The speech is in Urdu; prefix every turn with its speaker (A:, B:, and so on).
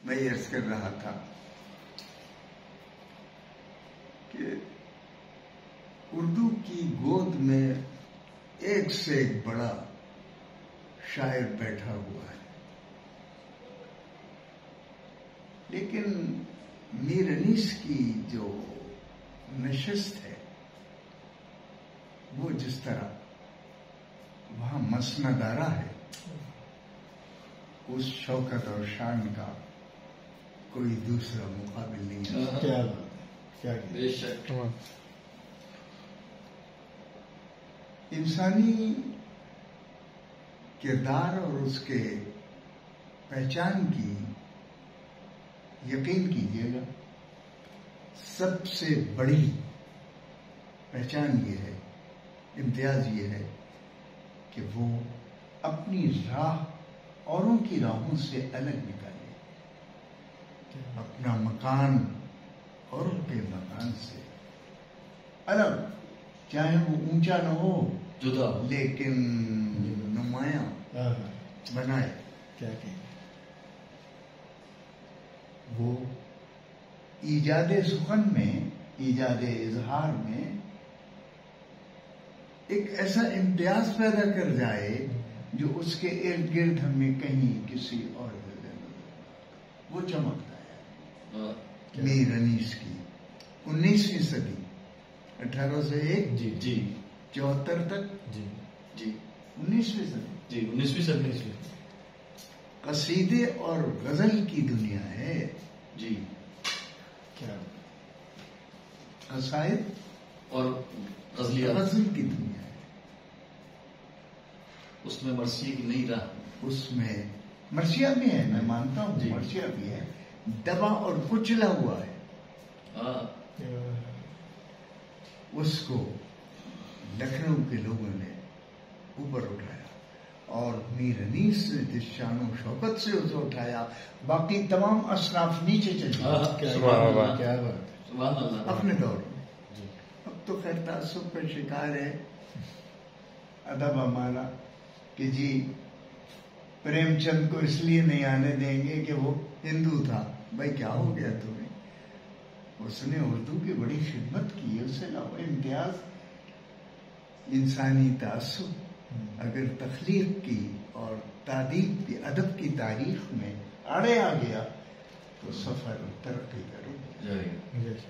A: میں عرض کر رہا تھا کہ اردو کی گود میں ایک سے ایک بڑا شاعر بیٹھا ہوا ہے، لیکن میر انیس کی جو نشست ہے وہ جس طرح وہاں مسندارہ ہے، اس شوکت اور شان کا کوئی دوسرا مقابل نہیں ہے۔
B: کیا بات ہے،
C: بے شک۔
A: انسانی کردار اور اس کے پہچان کی یقین کیجیے گا، سب سے بڑی پہچان یہ ہے، امتیاز یہ ہے کہ وہ اپنی راہ اوروں کی راہوں سے الگ نکالے، اپنا مکان اوروں کے مکان سے الگ، چاہے وہ اونچا نہ ہو
C: جدا،
A: لیکن نمایاں بنائے۔
B: کیا کہیں
A: وہ ایجاد سخن میں، ایجاد اظہار میں ایک ایسا امتیاز پیدا کر جائے جو اس کے ارد گرد ہمیں کہیں کسی اور جگہ نظر، وہ چمکتا ہے۔ میر انیس کی 19ویں صدی 1801
C: جی جی
A: 74 تک،
C: جی جی
A: 19ویں صدی
C: جی 19ویں صدی
A: قصیدے اور غزل کی دنیا ہے۔
C: جی،
B: کیا
A: قصائد
C: اور غزلیات،
A: غزل کی دنیا ہے،
C: اس میں مرثیے کی نہیں راہ،
A: اس میں مرثیہ بھی ہے، میں مانتا ہوں
C: جی،
A: مرثیہ بھی ہے، دبا اور کچلا ہوا ہے۔ اس کو لکھنؤ کے لوگوں نے اوپر اٹھایا، اور میر انیس نے جس شان و شوکت سے اسے اٹھایا، باقی تمام اصناف نیچے چلے گئے
B: کیا بات ہے،
C: سبحان اللہ۔
A: اپنے دور میں۔ اب تو خیر تعصب کا شکار ہے ادب ہمارا کہ جی پریم چند کو اس لیے نہیں آنے دیں گے کہ وہ ہندو تھا۔ بھائی کیا ہو گیا تمہیں؟ اس نے اردو کی بڑی خدمت کی، اس سے علاوہ امتیاز۔ انسانی تعصب اگر تخلیق کی اور تادیب کی، ادب کی تاریخ میں آڑے آ گیا تو سفر ترقی کرے۔
C: جی۔
B: جیسے